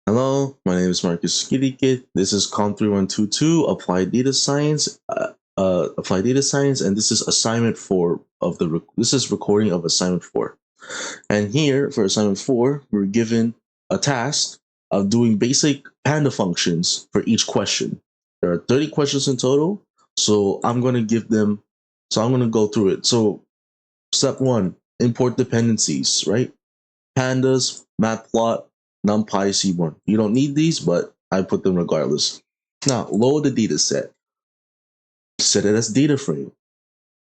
Hello, my name is Marcus Kidikit. This is Com3122 Applied Data Science. Applied Data Science, and this is assignment 4 of the. This is recording of assignment 4. And here for assignment 4, we're given a task of doing basic panda functions for each question. There are 30 questions in total, so I'm going to give them. So I'm going to go through it. So step 1, import dependencies. Right, pandas, matplot, numpy, seaborn. You don't need these, but I put them regardless. Now, load the data set. Set it as data frame.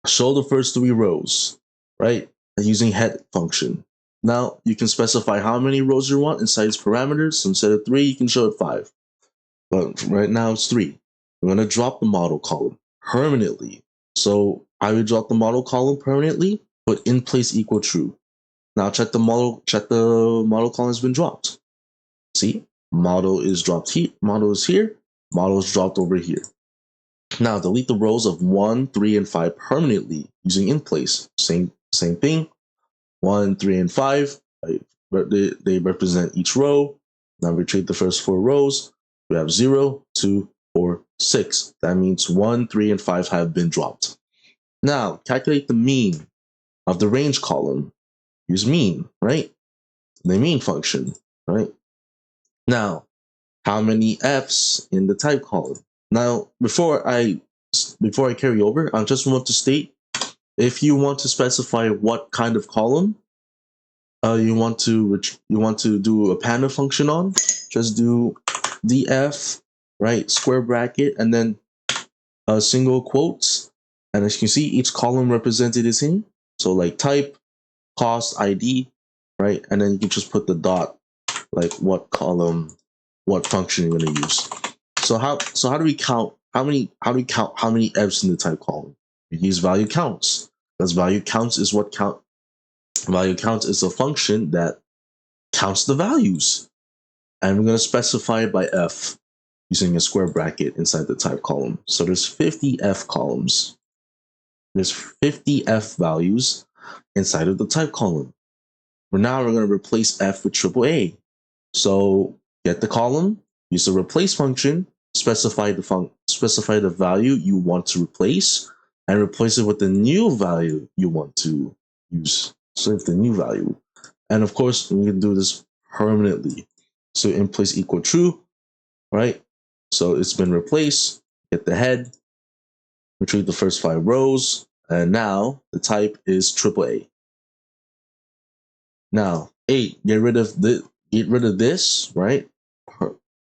Show the first 3 rows, right? Using head function. Now, you can specify how many rows you want inside its parameters. So instead of 3, you can show it 5. But right now, it's 3. We're going to drop the model column permanently. So I will drop the model column permanently, put in place equal true. Now check the model column has been dropped. See, model is dropped here, model is here, model is dropped over here. Now delete the rows of 1, 3, and 5 permanently using in place. Same thing. 1, 3, and 5. They represent each row. Now retrieve the first 4 rows. We have 0, 2, 4, 6. That means 1, 3, and 5 have been dropped. Now calculate the mean of the range column. Use mean, right? The mean function, right? Now, how many F's in the type column? Now, before I carry over, I just want to state, if you want to specify what kind of column you want to do a panda function on, just do df, right, square bracket, and then single quotes. And as you can see, each column represented is in. So like type, cost, ID, right? And then you can just put the dot, like what column, what function you're going to use. So how do we count how many F's in the type column? We use value counts. Because value counts is a function that counts the values. And we're going to specify it by F using a square bracket inside the type column. So there's 50 F columns. There's 50 F values inside of the type column. For now, we're going to replace F with AAA. So get the column, use the replace function, specify the value you want to replace, and replace it with the new value you want to use. So it's the new value. And of course, we can do this permanently. So in place equal true, right? So it's been replaced. Get the head, retrieve the first 5 rows, and now the type is AAA. Now 8, get rid of this, right?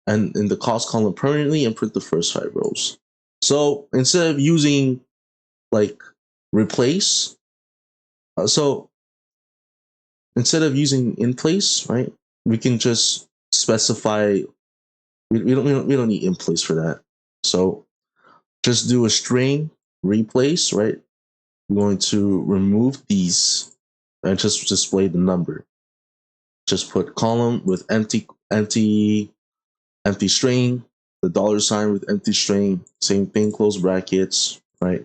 And in the cost column permanently, and print the first 5 rows. So instead of using like replace, so instead of using in place, right, we can just specify. We don't need in place for that. So just do a string replace, right? We're going to remove these and just display the number. Just put column with empty string, the $sign with empty string, same thing, close brackets, right?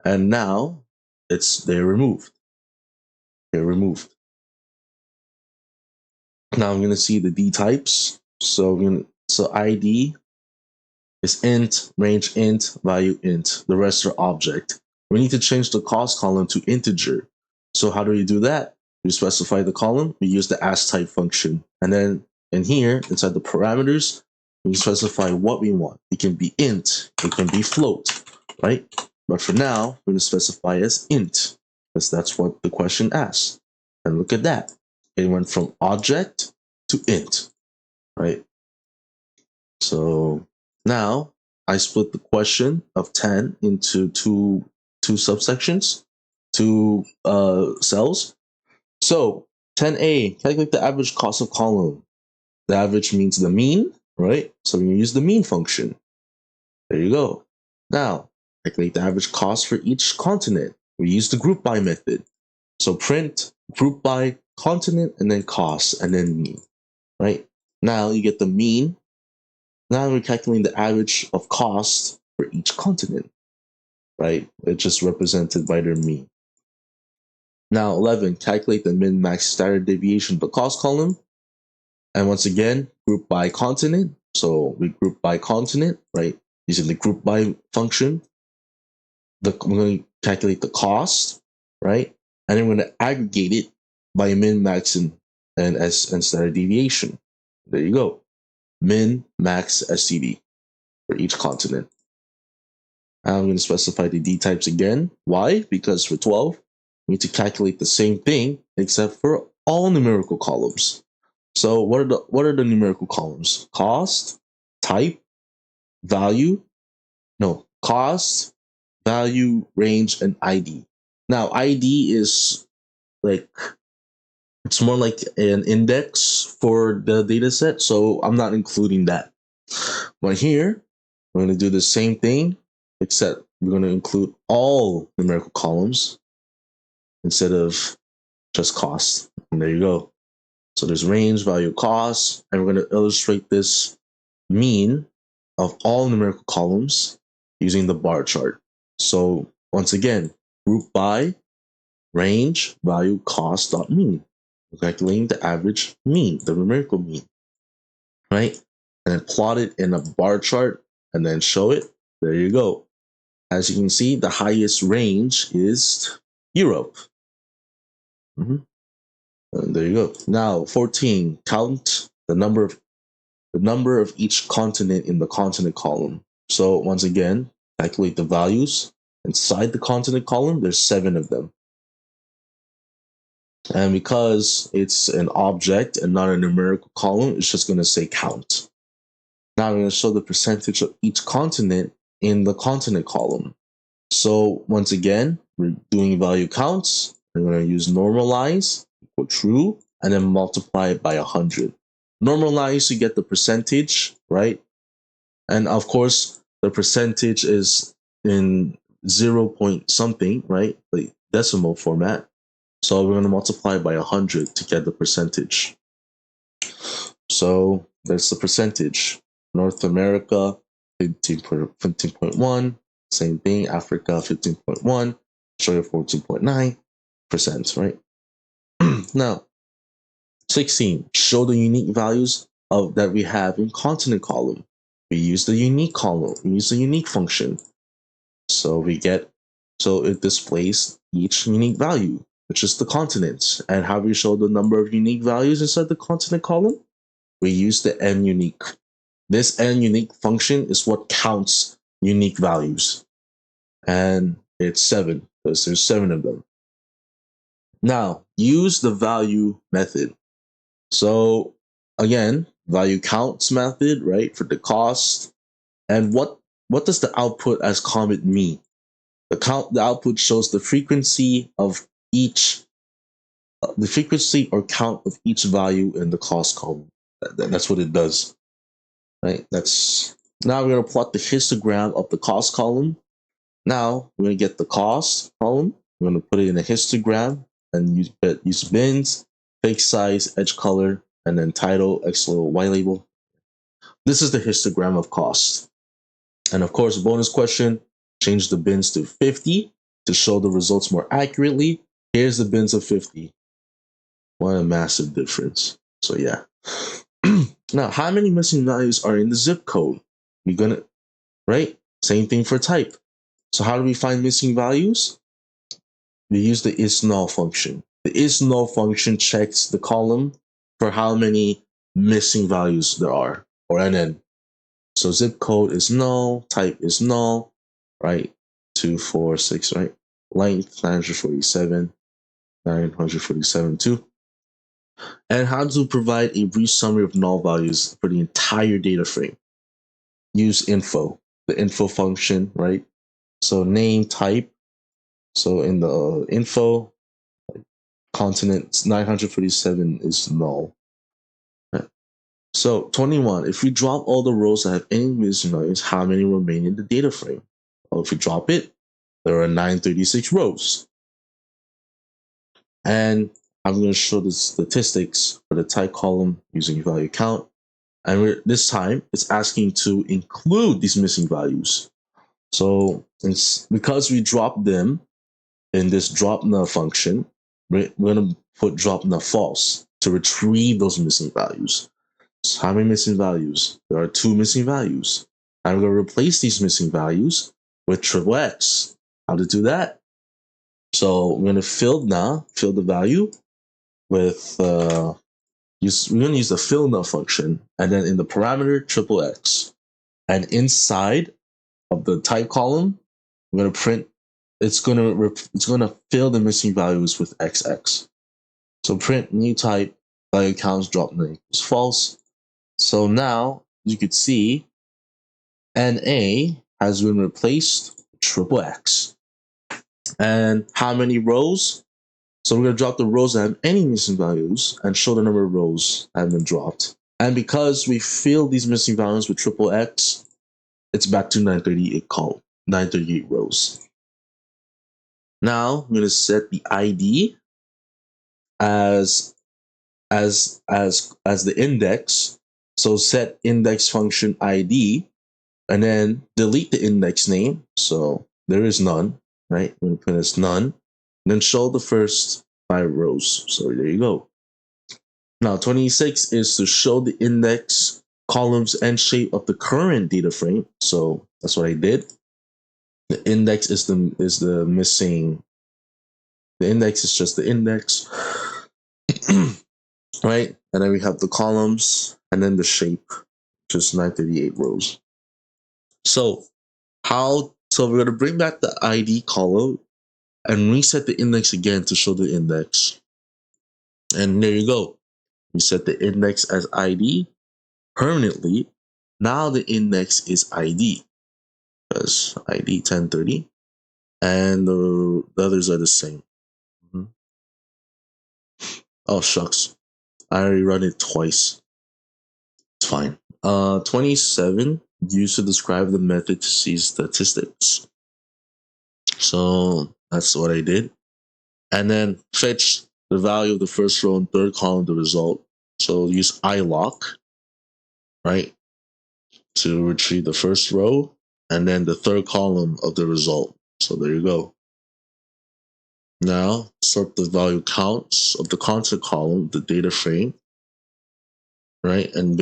And now they're removed. Now I'm gonna see the D types. So ID is int, range int, value int. The rest are object. We need to change the cost column to integer. So how do we do that? We specify the column, we use the asType function. And then in here, inside the parameters, we specify what we want. It can be int, it can be float, right? But for now, we're going to specify as int, because that's what the question asks. And look at that. It went from object to int, right? So now I split the question of 10 into two subsections, 2 cells. So 10A, calculate the average cost of column. The average means the mean, right? So we use the mean function. There you go. Now, calculate the average cost for each continent. We use the group by method. So print group by continent and then cost and then mean, right? Now you get the mean. Now we're calculating the average of cost for each continent, right? It's just represented by their mean. Now 11, calculate the min-max standard deviation of the cost column. And once again, group by continent. So we group by continent, right? Using the group by function. We're going to calculate the cost, right? And then we're going to aggregate it by min, max, and standard deviation. There you go. Min, max, STD for each continent. I'm going to specify the D types again. Why? Because for 12, we need to calculate the same thing except for all numerical columns. So what are the numerical columns? Cost, type, value, cost, value, range, and ID. Now ID is like, it's more like an index for the data set, so I'm not including that. But here, we're going to do the same thing, except we're going to include all numerical columns instead of just cost. And there you go. So there's range, value, cost, and we're going to illustrate this mean of all numerical columns using the bar chart. So once again, group by range, value, cost, dot mean. We're calculating the average mean, the numerical mean, right? And then plot it in a bar chart and then show it. There you go. As you can see, the highest range is Europe. And there you go. Now 14, count the number of each continent in the continent column. So once again, calculate the values. Inside the continent column, there's 7 of them. And because it's an object and not a numerical column, it's just going to say count. Now I'm going to show the percentage of each continent in the continent column. So once again, we're doing value counts. We're going to use normalize equal true and then multiply it by 100. Normalize to get the percentage, right? And of course, the percentage is in 0 point something, right? The decimal format. So we're going to multiply by 100 to get the percentage. So that's the percentage. North America, 15.1. Same thing. Africa, 15.1. Australia, 14.9%, right? Now, 16. Show the unique values that we have in continent column. We use the unique column. We use the unique function. So it displays each unique value, which is the continents. And how we show the number of unique values inside the continent column? We use the n unique. This n unique function is what counts unique values. And it's 7, because there's 7 of them. Now, use the value method. So again, value counts method, right, for the cost. And what does the output as comment mean? The output shows the frequency of each, the frequency or count of each value in the cost column. That's what it does, right? Now we're going to plot the histogram of the cost column. Now we're going to get the cost column. We're going to put it in a histogram and use bins, fake size, edge color, and then title, X label, Y label. This is the histogram of cost. And of course, bonus question, change the bins to 50 to show the results more accurately. Here's the bins of 50. What a massive difference. So yeah. Now, how many missing values are in the zip code? We're gonna, right? Same thing for type. So how do we find missing values? We use the isNull function. The isNull function checks the column for how many missing values there are, or NN. So zip code is null, type is null, right? 246, right? Length 947, 947 too. And how to provide a brief summary of null values for the entire data frame. Use info, the info function, right? So name, type. So in the info, continent 947 is null. Right. So 21, if we drop all the rows that have any missing values, how many remain in the data frame? Well, if we drop it, there are 936 rows. And I'm going to show the statistics for the type column using value count. And this time, it's asking to include these missing values. So it's because we dropped them in this drop null function, we're going to put drop null false to retrieve those missing values. How many missing values? There are 2 missing values. I'm going to replace these missing values with triple X. How to do that? So we're going to fill the value with, we're going to use the fill now function, and then in the parameter, triple X. And inside of the type column, I'm going to print, it's going to fill the missing values with XX. So print new type, value counts drop none equals false. So now you could see NA has been replaced with triple X. And how many rows? So we're going to drop the rows that have any missing values and show the number of rows that have been dropped. And because we fill these missing values with triple X, it's back to 938 column, 938 rows. Now I'm going to set the ID as the index. So set index function ID, and then delete the index name. So there is none, right? I'm going to put as none. And then show the first 5 rows. So there you go. Now 26 is to show the index, columns, and shape of the current data frame. So that's what I did. The index is the missing. The index is just the index, right? And then we have the columns and then the shape, just 938 rows. So we're going to bring back the ID column and reset the index again to show the index. And there you go. We set the index as ID permanently. Now the index is ID, because ID 1030, and the others are the same. Oh shucks, I already run it twice. It's fine. 27 used to describe the method to see statistics. So that's what I did. And then fetch the value of the first row and third column of the result. So use ilock, right, to retrieve the first row and then the third column of the result. So there you go. Now sort the value counts of the content column, the data frame, right, and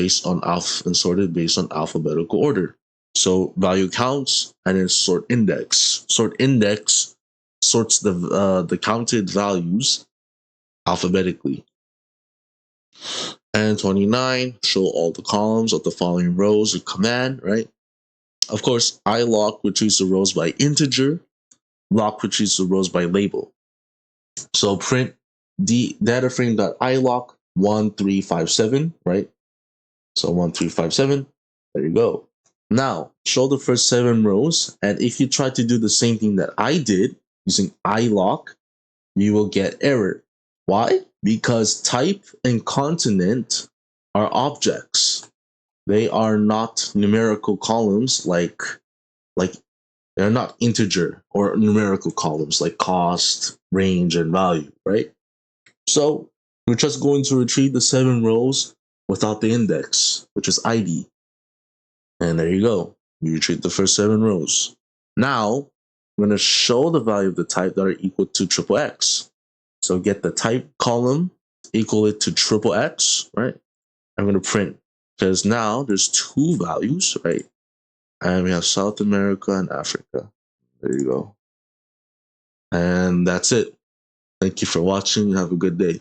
sorted based on alphabetical order. So value counts and then sort index. Sort index sorts the counted values alphabetically. And 29, show all the columns of the following rows with command, right? Of course, ilock retrieves the rows by integer, lock retrieves the rows by label. So print the data frame.ilock 1357, right? So 1357, there you go. Now, show the first 7 rows, and if you try to do the same thing that I did using ilock, you will get error. Why? Because type and continent are objects. They are not numerical columns like they're not integer or numerical columns like cost, range, and value, right? So we're just going to retrieve the 7 rows without the index, which is ID. And there you go. You retrieve the first 7 rows. Now, I'm going to show the value of the type that are equal to triple X. So get the type column, equal it to triple X, right? I'm going to print, because now there's 2 values, right? And we have South America and Africa. There you go. And that's it. Thank you for watching. Have a good day.